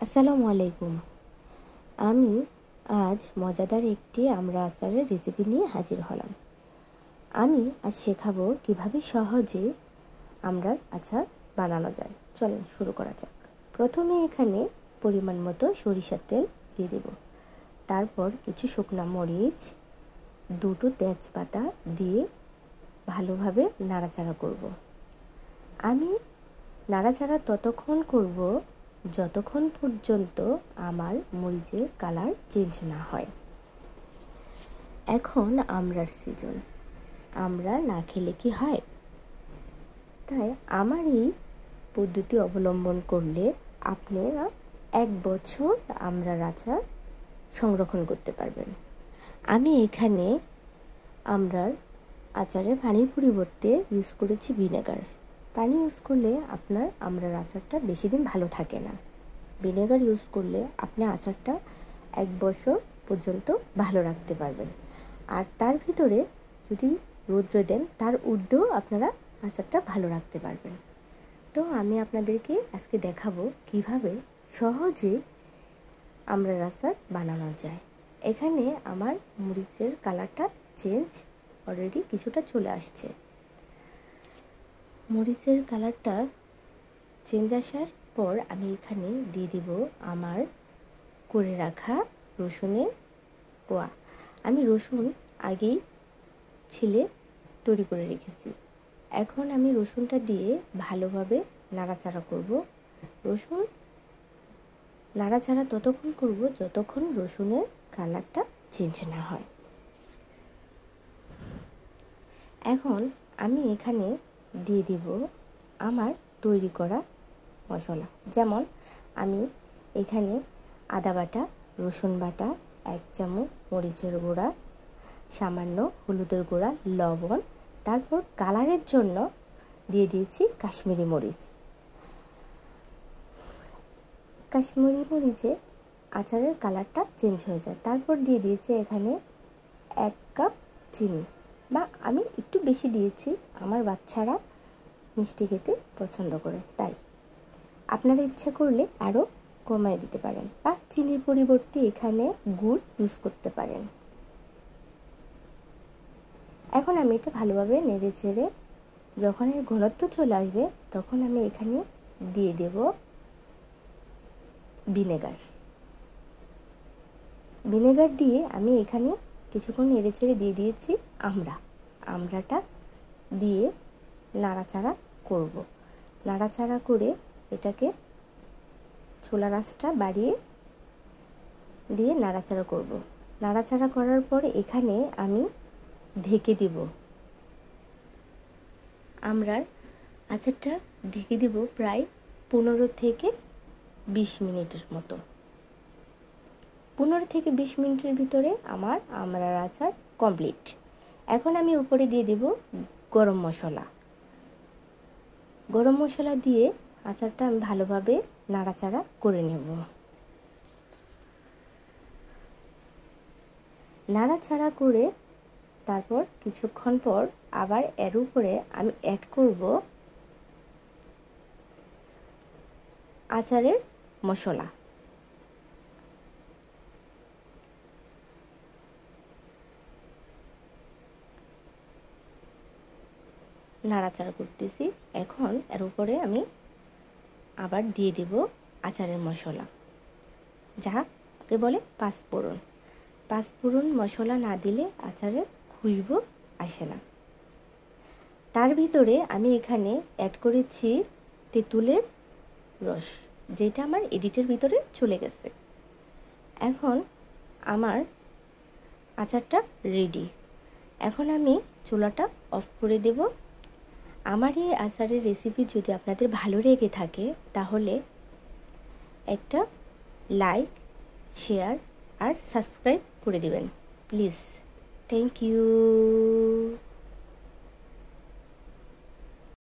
আসসালামু আলাইকুম। আমি আজ মজাদার একটি আমড়া আচারের রেসিপি নিয়ে হাজির হলাম। আমি আজ শেখাবো কিভাবে সহজে আমড়ার আচার বানানো যায়। চলেন শুরু করা যাক। প্রথমে এখানে পরিমাণ মতো সরিষার তেল দিয়ে দেব। তারপর কিছু শুকনো মরিচ, দুটো তেজপাতা দিয়ে ভালোভাবে নাড়াচাড়া করব। আমি নাড়াচাড়া ততক্ষণ করব যতক্ষণ পর্যন্ত আমার মরিচের কালার চেঞ্জ না হয়। এখন আমড়ার সিজন, আমড়া না খেলে কি হয়? তাই আমার এই পদ্ধতি অবলম্বন করলে আপনারা 1 বছর আমড়ার আচার সংরক্ষণ করতে পারবেন। আমি এখানে আমড়ার আচারের পানির পরিবর্তে ইউজ করেছি ভিনেগার। পানি ইউজ করলে আপনার আমড়ার আচারটা বেশি দিন ভালো থাকে না। ভিনেগার ইউজ করলে আপনি আচারটা 1 বছর পর্যন্ত ভালো রাখতে পারবেন। আর তার ভিতরে যদি রৌদ্রে দেন তার ঊর্ধ্বেও আপনারা আচারটা ভালো রাখতে পারবেন। তো আমি আপনাদেরকে আজকে দেখাবো কিভাবে সহজে আমড়ার আচার বানানো যায়। এখানে আমার মরিচের কালারটা চেঞ্জ অলরেডি কিছুটা চলে আসছে। মরিচের কালারটা চেঞ্জ আসার পর আমি এখানে দিয়ে দিব আমার করে রাখা রসুনের কোয়া। আমি রসুন আগেই ছিলে তৈরি করে রেখেছি। এখন আমি রসুনটা দিয়ে ভালোভাবে নাড়াচাড়া করব। রসুন নাড়াচাড়া ততক্ষণ করব যতক্ষণ রসুনের কালারটা চেঞ্জ না হয়। এখন আমি এখানে দিয়ে দিব আমার তৈরি করা মশলা। যেমন আমি এখানে আদা বাটা, রসুন বাটা, 1 চামচ মরিচের গুঁড়া, সামান্য হলুদের গুঁড়া, লবণ, তারপর কালারের জন্য দিয়ে দিয়েছি কাশ্মীরি মরিচ। কাশ্মীরি মরিচে আচারের কালারটা চেঞ্জ হয়ে যায়। তারপর দিয়ে দিয়েছি এখানে 1 কাপ চিনি, বা আমি একটু বেশি দিয়েছি, আমার বাচ্চারা মিষ্টি খেতে পছন্দ করে, তাই আপনারা ইচ্ছা করলে আরও কমিয়ে দিতে পারেন, বা চিনির পরিবর্তে এখানে গুড় ইউজ করতে পারেন। এখন আমি এটা ভালোভাবে নেড়ে চেড়ে যখন এর ঘনত্ব চলে আসবে তখন আমি এখানে দিয়ে দেব ভিনেগার। ভিনেগার দিয়ে আমি এখানে কিছুক্ষণ নেড়ে চেড়ে দিয়ে দিয়েছি আমড়াটা দিয়ে নাড়াচাড়া করব। নাড়াচাড়া করে এটাকে চুলার আঁচটা বাড়িয়ে দিয়ে নাড়াচাড়া করব। নাড়াচাড়া করার পর এখানে আমি ঢেকে দিব। আমড়ার আচারটা ঢেকে দিব প্রায় 15 থেকে 20 মিনিটের মতো। 15 থেকে 20 মিনিটের ভিতরে আমার আমড়ার আচার কমপ্লিট। এখন আমি উপরে দিয়ে দেব গরম মশলা। গরম মশলা দিয়ে আচারটা আমি ভালোভাবে নাড়াচাড়া করে নেব। নাড়াচাড়া করে তারপর কিছুক্ষণ পর আবার এর উপরে আমি অ্যাড করব আচারের মশলা। নাড়াচাড়া করতেছি। এখন এর উপরে আমি আবার দিয়ে দেব আচারের মশলা, যাকে বলে পাঁচফোড়ন। পাঁচফোড়ন মশলা না দিলে আচারের খুশবু আসে না। তার ভিতরে আমি এখানে অ্যাড করেছি তেঁতুলের রস, যেটা আমার এডিটের ভিতরে চলে গেছে। এখন আমার আচারটা রেডি। এখন আমি চুলাটা অফ করে দেব। আমার এই আচারের রেসিপি যদি আপনাদের ভালো লেগে থাকে তাহলে একটা লাইক, শেয়ার আর সাবস্ক্রাইব করে দিবেন প্লিজ। Thank you.